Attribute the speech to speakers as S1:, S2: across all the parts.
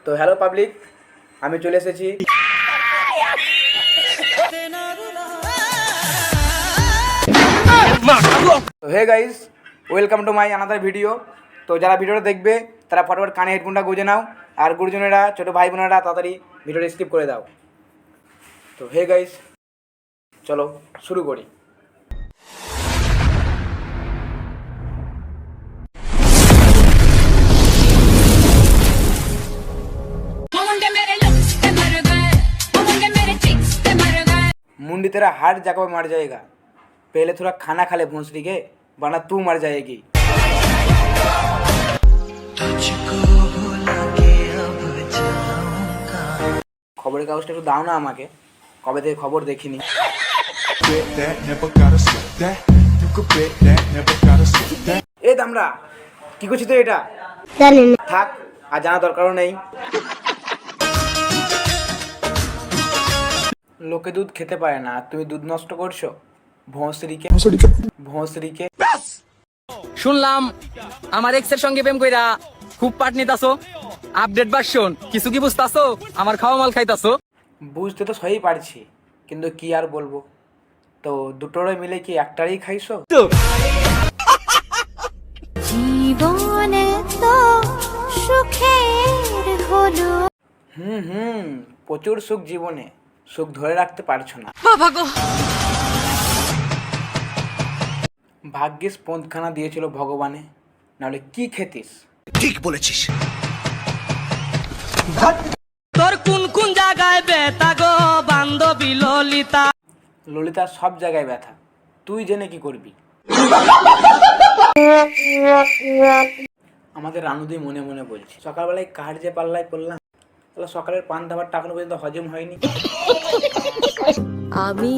S1: তো hello public, আমি চলে এসেছি। তো hey guys, welcome to my another video. তো যারা ভিডিওটা দেখবে তারা ফটাফট কানে হেডফোনটা গুঁজে নাও, আর গুরুজনেরা, ছোটো ভাই বোনেরা তাড়াতাড়ি ভিডিওটা স্কিপ করে দাও। তো হে গাইস, চলো শুরু করি। मुंडी तेरा हर जगह मर जाएगा, पहले थोड़ा खाना खा ले भोंसड़ी के, वरना तू मर जाएगी। খবরের কাগজটা একটু দাও না আমাকে, কবে থেকে খবর দেখিনি। এ দামরা, কি করছিস তো? এটা থাক, আর জানা দরকারও নেই। লোকে দুধ খেতে পারে না, তুমি দুধ নষ্ট করছো ভোঁসড়িকে।
S2: শুনলাম আমার এক্সের সঙ্গে প্রেম কইরা খুব পাট নিতাছো, আপডেট ভার্সন কিছু কি বুঝতাছো? আমার খাওয়া মাল খাইতাছো?
S1: বুঝতে তো সবই পারছি, কিন্তু কি আর বলবো। তো দুটোরে মিলে কি একটারই খাইছো?
S3: জীবনে তো সুখের হলো।
S1: প্রচুর সুখ জীবনে, সুখ ধরে রাখতে পারছো না। ভাগ্যিস পন্থখানা দিয়েছিল ভগবানে, নাহলে কি খেতিস।
S4: ঠিক বলেছিস।
S2: তোর কোন কোন জায়গায় ব্যথা গো বান্ধবী ললিতা?
S1: ললিতা সব জায়গায় ব্যথা, তুই জেনে কি করবি। আমাদের রানুদি মনে মনে বলছি, সকালবেলায় কার যে পাল্লায় পড়লাম, তাহলে সকালের পান দাবার টাকানো পর্যন্ত হজম হয়নি।
S3: আমি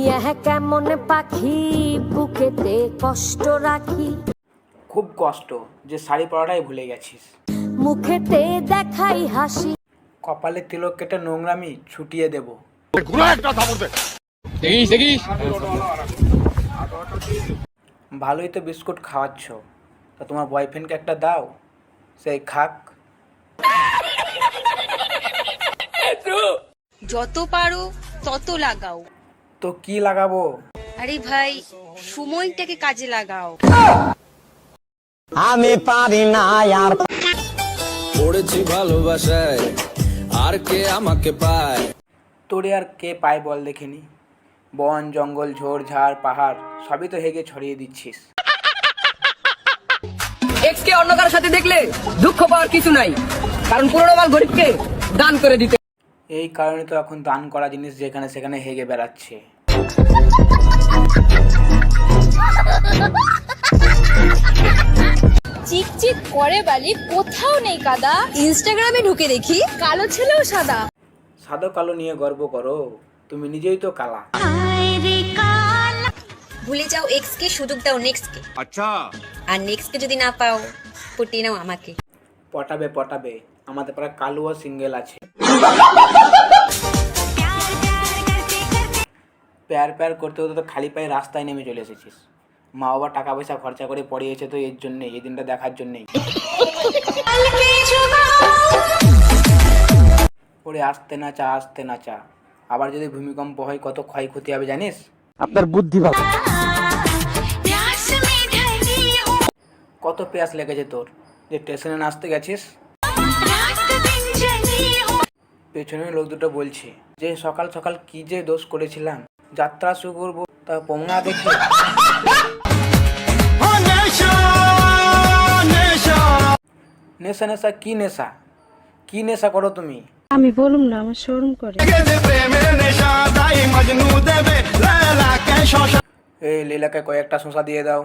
S3: কেমন পাখি বুকেতে কষ্ট রাখি,
S1: খুব কষ্ট যে শাড়ি পরাটাই ভুলে গেছিস।
S3: মুখেতে দেখাই হাসি,
S1: কপালে তিলক কেটে নোংরামি ছুটিয়ে দেব। ভালোই তো বিস্কুট খাওয়াচ্ছ, তা তোমার বয়ফ্রেন্ডকে একটা দাও, সেই খাক।
S5: যত পারো তত লাগাও।
S1: তো কি লাগাবো?
S5: আরে ভাই, সময়টাকে কাজে লাগাও।
S2: আমি পারি না আর
S6: পড়েছি ভালোবাসায়, আর কে আমাকে পায়?
S1: তোরে আর কে পায় বল দেখিনি। বন জঙ্গল ঝোড় ঝাড় পাহাড় সবই তো হেগে ছড়িয়ে দিচ্ছিস।
S2: এক্স কে অন্য কারোর সাথে দেখলে দুঃখ পাওয়ার কিছু নাই, কারণ পুরোনো মাল গরিবকে দান করে দিতে।
S1: এই কারণে তো এখন দান করা জিনিস যেখানে সেখানে হেগে বেড়াচ্ছে।
S7: চিকচিক করে বালি, কোথাও নেই কাদা। ইনস্টাগ্রামে ঢুকে দেখি কালো ছেলেও সাদা।
S1: সাদা কালো নিয়ে গর্ব করো, তুমি নিজেই তো কালা।
S5: ভুলে যাও এক্স কে, সুযোগ দাও নেক্সট কে। আচ্ছা, আর নেক্সট কে যদি না পাও, পটিয়ে নাও আমাকে।
S1: পটাবে পটাবে, আমাদের পাড়া কালুও সিঙ্গেল আছে। প্যার প্যার করতে হতে তো খালি পায়ে রাস্তায় নেমে চলে এসেছিস। মা বাবা টাকা পয়সা খরচা করে পড়িয়েছে তো এর জন্যে, এই দিনটা দেখার জন্যেই। ওরে আসতে না চা, আসতে না চা। আবার যদি ভূমিকম্প হয় কত ক্ষয়ক্ষতি হবে জানিস?
S2: আপনার বুদ্ধি ভালো।
S1: কত পেঁয়াজ লেগেছে তোর যে স্টেশনে নাচতে গেছিস। পেছনে লোক দুটো বলছে যে সকাল সকাল কি যে দোষ করেছিলাম, যাত্রা শুরু করবো তা পোঙা দেখে। নেশা নেশা কি নেশা, কি নেশা করো তুমি?
S7: আমি বলুম না, আমার শরম করে।
S1: এই লীলাকে কয়েকটা শশা দিয়ে দাও।